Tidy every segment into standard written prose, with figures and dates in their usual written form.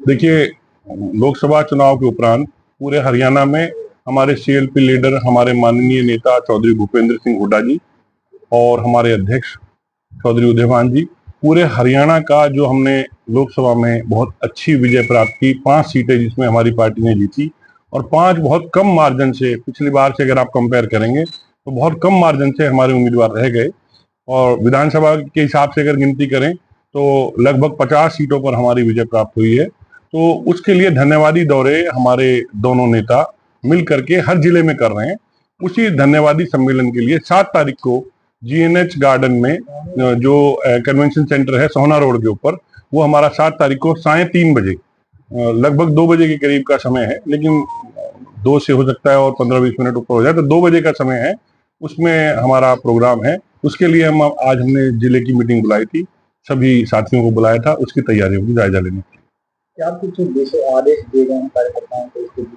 देखिए, लोकसभा चुनाव के उपरांत पूरे हरियाणा में हमारे सीएलपी लीडर, हमारे माननीय नेता चौधरी भूपेंद्र सिंह हुड्डा जी और हमारे अध्यक्ष चौधरी उदयभान जी, पूरे हरियाणा का जो हमने लोकसभा में बहुत अच्छी विजय प्राप्त की, 5 सीटें जिसमें हमारी पार्टी ने जीती और 5 बहुत कम मार्जिन से, पिछली बार से अगर आप कंपेयर करेंगे तो बहुत कम मार्जिन से हमारे उम्मीदवार रह गए। और विधानसभा के हिसाब से अगर गिनती करें तो लगभग 50 सीटों पर हमारी विजय प्राप्त हुई है। तो उसके लिए धन्यवादी दौरे हमारे दोनों नेता मिल करके हर जिले में कर रहे हैं। उसी धन्यवादी सम्मेलन के लिए 7 तारीख को जीएनएच गार्डन में जो कन्वेंशन सेंटर है सोहना रोड के ऊपर, वो हमारा 7 तारीख को साय 3 बजे, लगभग 2 बजे के करीब का समय है, लेकिन 2 से हो सकता है और 15-20 मिनट ऊपर हो जाए, तो 2 बजे का समय है, उसमें हमारा प्रोग्राम है। उसके लिए आज हमने जिले की मीटिंग बुलाई थी, सभी साथियों को बुलाया था उसकी तैयारियों की जायजा लेने के लिए। क्या कुछ आदेश दिए गए कार्यकर्ताओं को इसके लिए?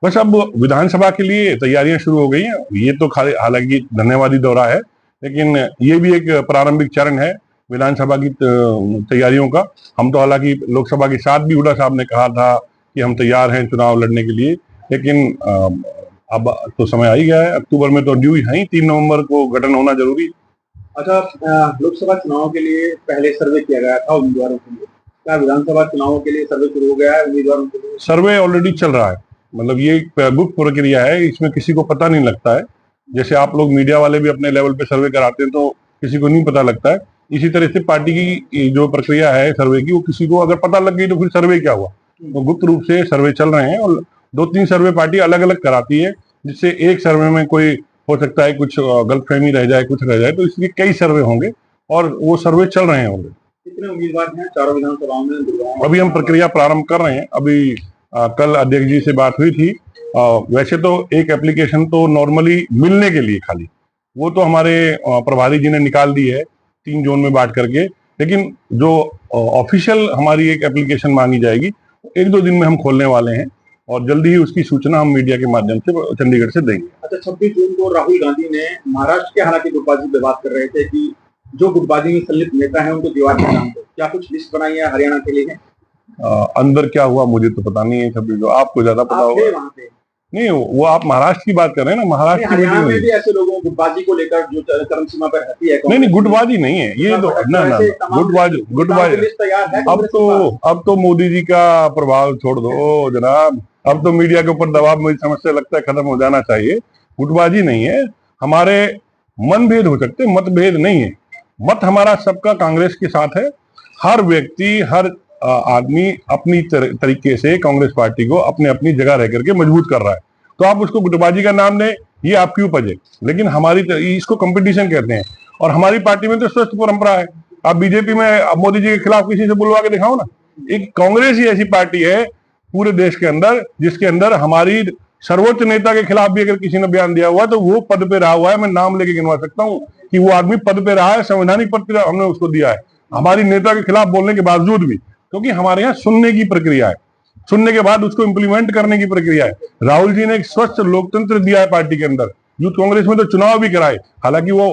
बस अब विधानसभा के लिए तैयारियां शुरू हो गई हैं। ये तो हालांकि धन्यवादी दौरा है, लेकिन ये भी एक प्रारंभिक चरण है विधानसभा की तैयारियों का। हम तो हालांकि लोकसभा के साथ भी हुड्डा साहब ने कहा था कि हम तैयार हैं चुनाव लड़ने के लिए, लेकिन अब तो समय आ ही गया है। अक्टूबर में तो ड्यू है ही, 3 नवंबर को गठन होना जरूरी। अच्छा, लोकसभा चुनाव के लिए पहले सर्वे किया गया था उम्मीदवारों के लिए, क्या विधानसभा चुनावों के लिए सर्वे शुरू हो गया है उम्मीदवारों के लिए? सर्वे ऑलरेडी चल रहा है, मतलब ये गुप्त प्रक्रिया है, इसमें किसी को पता नहीं लगता है। जैसे आप लोग मीडिया वाले भी अपने लेवल पे सर्वे कराते हैं तो किसी को नहीं पता लगता है, इसी तरह से पार्टी की जो प्रक्रिया है सर्वे की, वो किसी को अगर पता लग गई तो फिर सर्वे क्या हुआ। तो गुप्त रूप से सर्वे चल रहे हैं और 2-3 सर्वे पार्टी अलग अलग कराती है, जिससे एक सर्वे में कोई हो सकता है कुछ गलतफहमी रह जाए, कुछ रह जाए, तो इसलिए कई सर्वे होंगे और वो सर्वे चल रहे हैं। कितने उम्मीदवार हैं चारों विधानसभाओं में? अभी हम प्रक्रिया प्रारंभ कर रहे हैं। अभी कल अध्यक्ष जी से बात हुई थी। वैसे तो एक एप्लीकेशन तो नॉर्मली मिलने के लिए खाली, वो तो हमारे प्रभारी जी ने निकाल दी है 3 जोन में बांट करके, लेकिन जो ऑफिशियल हमारी एक एप्लीकेशन मांगी जाएगी 1-2 दिन में हम खोलने वाले हैं और जल्दी ही उसकी सूचना हम मीडिया के माध्यम से चंडीगढ़ से देंगे। अच्छा, 26 जून को राहुल गांधी ने महाराष्ट्र के हालांकि गुटबाजी पे बात कर रहे थे कि जो गुटबाजी में संलिप्त नेता है उनको दीवार के नाम पे, क्या कुछ लिस्ट बनाई है हरियाणा के लिए? अंदर क्या हुआ मुझे तो पता नहीं है, छब्बीस आपको ज्यादा पता होगा। वहाँ पे नहीं, वो आप महाराष्ट्र की बात कर रहे हैं ना, महाराष्ट्र की हरियाणा में भी ऐसे लोगों गुटबाजी को लेकर जो चरम सीमा पर रहती है। नहीं, गुटबाजी नहीं है ये तो, ना गुटबाजी अब तो मोदी जी का प्रभाव छोड़ दो जनाब, अब तो मीडिया के ऊपर दबाव मुझे समझ लगता है खत्म हो जाना चाहिए। गुटबाजी नहीं है, हमारे मनभेद हो सकते, मतभेद नहीं है। मत हमारा सबका कांग्रेस के साथ है। हर व्यक्ति, हर आदमी अपनी तरीके से कांग्रेस पार्टी को अपने अपनी जगह रह करके मजबूत कर रहा है, तो आप उसको गुटबाजी का नाम दें, ये आपकी उपज है। लेकिन हमारी इसको कंपटीशन कहते हैं और हमारी पार्टी में तो स्वस्थ परंपरा है। आप बीजेपी में मोदी जी के खिलाफ किसी से बुलवा के दिखाओ ना। एक कांग्रेस ही ऐसी पार्टी है पूरे देश के अंदर जिसके अंदर हमारी सर्वोच्च नेता के खिलाफ भी अगर किसी ने बयान दिया हुआ तो वो पद पे रहा हुआ है। मैं नाम लेके गिनवा सकता हूँ कि वो आदमी पद पे रहा है, संवैधानिक पद पे हमने उसको दिया है, हमारी नेता के खिलाफ बोलने के बावजूद भी, क्योंकि हमारे यहाँ सुनने की प्रक्रिया है, सुनने के बाद उसको इंप्लीमेंट करने की प्रक्रिया है। राहुल जी ने एक स्वच्छ लोकतंत्र दिया है पार्टी के अंदर। यूथ कांग्रेस में तो चुनाव भी कराए, हालांकि वो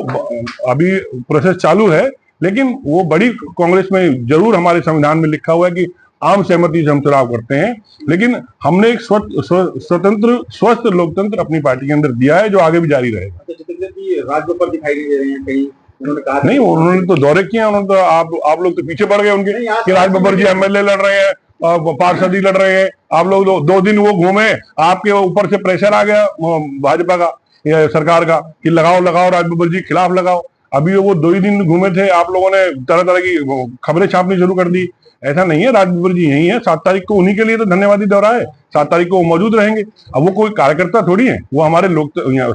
अभी प्रोसेस चालू है, लेकिन वो बड़ी कांग्रेस में जरूर हमारे संविधान में लिखा हुआ है कि आम सहमति से हम चुनाव करते हैं, लेकिन हमने एक स्वतंत्र स्वस्थ लोकतंत्र अपनी पार्टी के अंदर दिया है जो आगे भी जारी रहेगा। राजगोपाल दिखाई नहीं दे रहे हैं कहीं, उन्होंने कहा नहीं, उन्होंने तो दौरे किए, उन्होंने तो आप लोग तो पीछे पड़ गए उनके कि राजबब्बर जी एमएलए लड़ रहे हैं, पार्षद ही लड़ रहे हैं। आप लोग 2 दिन वो घूमे, आपके ऊपर से प्रेशर आ गया भाजपा का या सरकार का कि लगाओ राजबब्बर जी खिलाफ लगाओ। अभी वो 2 ही दिन घूमे थे, आप लोगों ने तरह तरह की खबरें छापनी शुरू कर दी। ऐसा नहीं है। राज बब्बर जी यही है, 7 तारीख को उन्हीं के लिए तो धन्यवादी दौरा है, 7 तारीख को वो मौजूद रहेंगे। अब वो कोई कार्यकर्ता थोड़ी है, वो हमारे लोग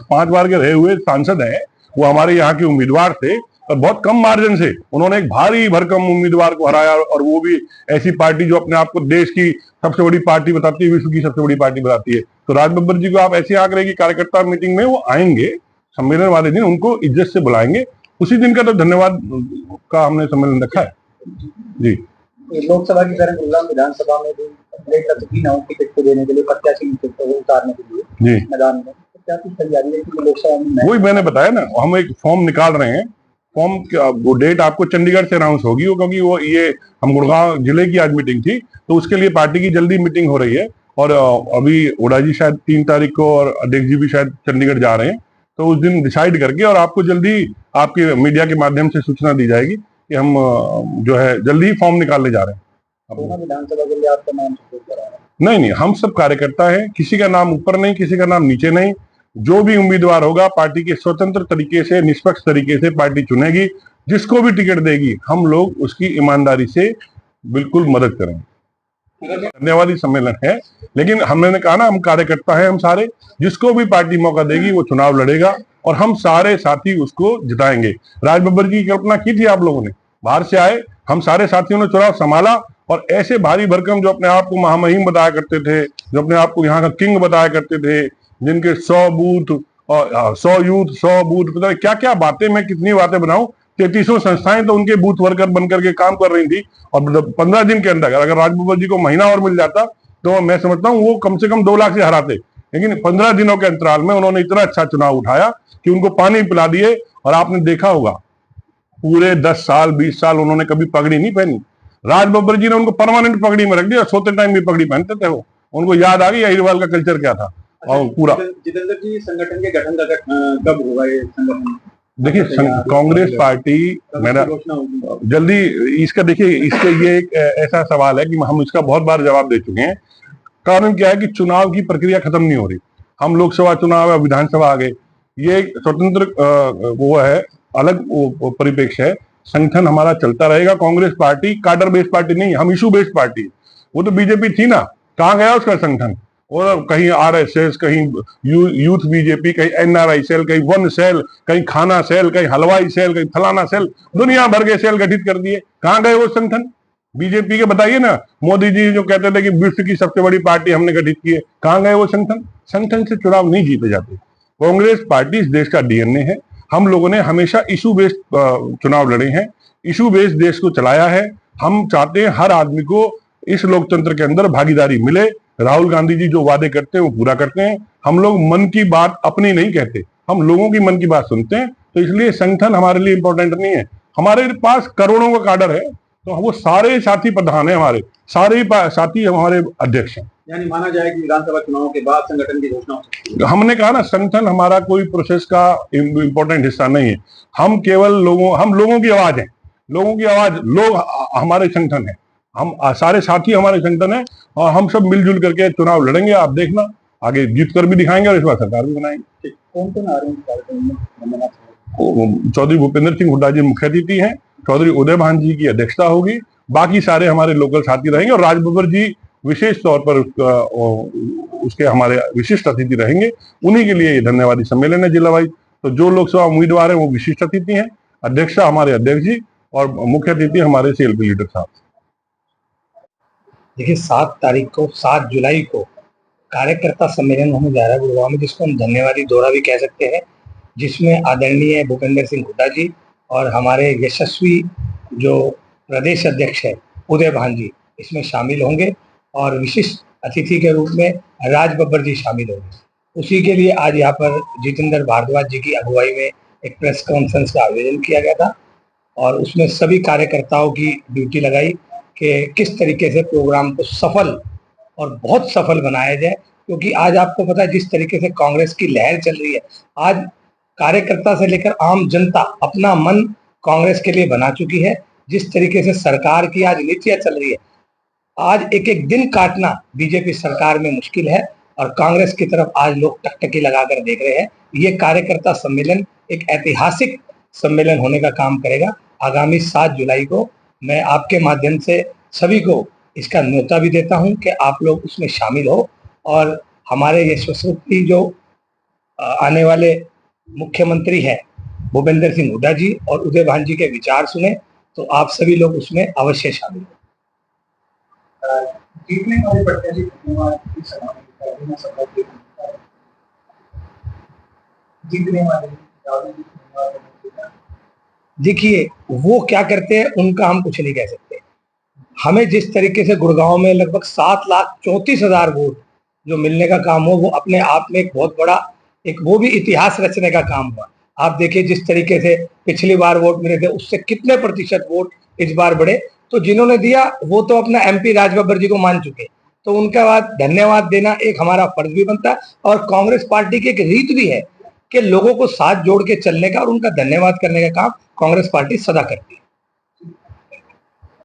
5 बार के रहे हुए सांसद हैं, वो हमारे यहाँ के उम्मीदवार थे और बहुत कम मार्जिन से उन्होंने एक भारी भरकम उम्मीदवार को हराया, और वो भी ऐसी पार्टी जो अपने आप को देश की सबसे बड़ी पार्टी बताती है, विश्व की सबसे बड़ी पार्टी बताती है। तो राज बब्बर जी को आप ऐसे आंक रहे कि कार्यकर्ता मीटिंग में वो आएंगे, सम्मेलन वाले दिन उनको इज्जत से बुलाएंगे, उसी दिन का तो धन्यवाद का हमने सम्मेलन रखा है जी। लोकसभा की तरह प्रोग्राम विधानसभा में भी टिकट को देने के लिए प्रत्याशी को उतारने के लिए जी मैदान में क्या कुछ तैयारी है कि लोकसभा में? वही मैंने बताया ना, हम एक फॉर्म निकाल रहे हैं। फॉर्म वो डेट आपको चंडीगढ़ से अनाउंस होगी, वो क्योंकि वो ये हम गुड़गांव जिले की आज मीटिंग थी, तो उसके लिए पार्टी की जल्दी मीटिंग हो रही है। और अभी हुड्डा जी शायद 3 तारीख को और अध्यक्ष जी भी शायद चंडीगढ़ जा रहे हैं, तो उस दिन डिसाइड करके और आपको जल्दी आपके मीडिया के माध्यम से सूचना दी जाएगी कि हम जो है जल्दी ही फॉर्म निकालने जा रहे हैं। विधानसभा के लिए आपका नाम नहीं नहीं, हम सब कार्यकर्ता हैं, किसी का नाम ऊपर नहीं, किसी का नाम नीचे नहीं। जो भी उम्मीदवार होगा पार्टी के स्वतंत्र तरीके से, निष्पक्ष तरीके से पार्टी चुनेगी, जिसको भी टिकट देगी हम लोग उसकी ईमानदारी से बिल्कुल मदद करेंगे। धन्यवादी सम्मेलन है, लेकिन हमने कहा ना, हम कार्यकर्ता हैं, हम सारे, जिसको भी पार्टी मौका देगी वो चुनाव लड़ेगा और हम सारे साथी उसको जिताएंगे। राज बब्बर जी की कल्पना की थी आप लोगों ने, बाहर से आए, हम सारे साथियों ने चुनाव संभाला और ऐसे भारी भरकम जो अपने आप को महामहिम बताया करते थे, जो अपने आप को यहाँ का किंग बताया करते थे, जिनके 100 बूथ और 100 यूथ 100 बूथ, पता क्या क्या बातें, मैं कितनी बातें बनाऊं। 3300 संस्थाएं तो उनके बूथ वर्कर बनकर के काम कर रही थी, और 15 दिन के अंदर अगर राज बब्बर जी को महीना और मिल जाता तो मैं समझता हूँ वो कम से कम 2 लाख से हराते। लेकिन 15 दिनों के अंतराल में उन्होंने इतना अच्छा चुनाव उठाया कि उनको पानी पिला दिए। और आपने देखा होगा पूरे 10 साल 20 साल उन्होंने कभी पगड़ी नहीं पहनी। राज बब्बर जी ने उनको परमानेंट पगड़ी में रख दिया, सोते टाइम भी पगड़ी पहनते थे वो। उनको याद आ गई अहिरवाल का कल्चर क्या था। और पूरा जितेंद्र जी, संगठन के गठन का कब होगा ये संगठन? देखिए, कांग्रेस पार्टी मेरा जल्दी इसका, देखिए इसके ये एक ऐसा सवाल है कि हम इसका बहुत बार जवाब दे चुके हैं। कारण क्या है कि चुनाव की प्रक्रिया खत्म नहीं हो रही। हम लोकसभा चुनाव या विधानसभा आ गए, ये स्वतंत्र वो है, अलग परिप्रेक्ष्य है। संगठन हमारा चलता रहेगा। Congress party cadre based party नहीं, हम इशू बेस्ड पार्टी। वो तो बीजेपी थी ना, कहाँ गया उसका संगठन? और कहीं आरएसएस, कहीं यूथ बीजेपी, कहीं एनआरआई सेल, कहीं वन सेल, कहीं खाना सेल, कहीं हलवाई सेल, कहीं फलाना सेल, दुनिया भर के सेल गठित कर दिए। कहाँ गए वो संगठन बीजेपी के? बताइए ना। मोदी जी जो कहते थे कि विश्व की सबसे बड़ी पार्टी हमने गठित की है, कहाँ गए वो संगठन? संगठन से चुनाव नहीं जीते जाते। कांग्रेस पार्टी इस देश का डीएनए है। हम लोगों ने हमेशा इशू बेस्ड चुनाव लड़े हैं, इशू बेस्ड देश को चलाया है। हम चाहते हैं हर आदमी को इस लोकतंत्र के अंदर भागीदारी मिले। राहुल गांधी जी जो वादे करते हैं वो पूरा करते हैं। हम लोग मन की बात अपनी नहीं कहते, हम लोगों की मन की बात सुनते हैं। तो इसलिए संगठन हमारे लिए इंपॉर्टेंट नहीं है। हमारे पास करोड़ों का काडर है, तो वो सारे साथी प्रधान है, हमारे सारे साथी हमारे अध्यक्ष हैं। यानी माना जाए कि विधानसभा चुनाव के बाद संगठन की घोषणा हो सकती है। हमने कहा ना, संगठन हमारा कोई प्रोसेस का इंपॉर्टेंट हिस्सा नहीं है। हम केवल हम लोगों की आवाज है, लोगों की आवाज, लोग हमारे संगठन है। हम सारे साथी हमारे संगठन है और हम सब मिलजुल करके चुनाव लड़ेंगे। आप देखना, आगे जीत कर भी दिखाएंगे और इस बार सरकार भी बनाएंगे। कौन कौन आ रहे हैं? चौधरी भूपेंद्र सिंह हुड्डा जी मुख्य अतिथि हैं, चौधरी उदय भान जी की अध्यक्षता होगी, बाकी सारे हमारे लोकल साथी रहेंगे और राज बब्बर जी विशेष तौर पर उसके हमारे विशिष्ट अतिथि रहेंगे। उन्हीं के लिए ये धन्यवादी सम्मेलन है जिला वाइज। तो जो लोकसभा उम्मीदवार है वो विशिष्ट अतिथि हैं, अध्यक्षा हमारे अध्यक्ष जी और मुख्य अतिथि हमारे सीएलपी लीडर साहब। देखिए 7 जुलाई को कार्यकर्ता सम्मेलन होने जा रहा है गुड़गांव में, जिसको हम धन्यवादी दौरा भी कह सकते हैं, जिसमें आदरणीय भूपेंद्र सिंह हुड्डा जी और हमारे यशस्वी जो प्रदेश अध्यक्ष है उदय भान जी इसमें शामिल होंगे और विशिष्ट अतिथि के रूप में राज बब्बर जी शामिल होंगे। उसी के लिए आज यहाँ पर जितेंद्र भारद्वाज जी की अगुवाई में एक प्रेस कॉन्फ्रेंस का आयोजन किया गया था और उसमें सभी कार्यकर्ताओं की ड्यूटी लगाई कि किस तरीके से प्रोग्राम को सफल और बहुत सफल बनाया जाए। क्योंकि आज आपको पता है जिस तरीके से कांग्रेस की लहर चल रही है, आज कार्यकर्ता से लेकर आम जनता अपना मन कांग्रेस के लिए बना चुकी है। जिस तरीके से सरकार की आज नीतियां चल रही है, आज एक एक दिन काटना बीजेपी सरकार में मुश्किल है और कांग्रेस की तरफ आज लोग टकटकी लगाकर देख रहे हैं। ये कार्यकर्ता सम्मेलन एक ऐतिहासिक सम्मेलन होने का काम करेगा। आगामी 7 जुलाई को मैं आपके माध्यम से सभी को इसका न्योता भी देता हूं कि आप लोग उसमें शामिल हो और हमारे यशस्वी जो आने वाले मुख्यमंत्री हैं भूपेंद्र सिंह हुड्डा जी और उदय भान जी के विचार सुने, तो आप सभी लोग उसमें अवश्य शामिल हो। जीतने वाले प्रत्याशी धन्यवाद इस सभा में सभा के जीतने वाले देखिए वो क्या करते हैं उनका हम कुछ नहीं कह सकते। हमें जिस तरीके से गुड़गांव में लगभग 7,34,000 वोट जो मिलने का काम हो, वो अपने आप में एक बहुत बड़ा वो भी इतिहास रचने का काम हुआ। आप देखिए जिस तरीके से पिछली बार वोट मिले थे उससे कितने प्रतिशत वोट इस बार बढ़े। तो जिन्होंने दिया वो तो अपना MP राजबब्बर जी को मान चुके, तो उनका बाद धन्यवाद देना एक हमारा फर्ज भी बनता है। और कांग्रेस पार्टी की एक रीत भी है कि लोगों को साथ जोड़ के चलने का और उनका धन्यवाद करने का काम कांग्रेस पार्टी सदा करती है।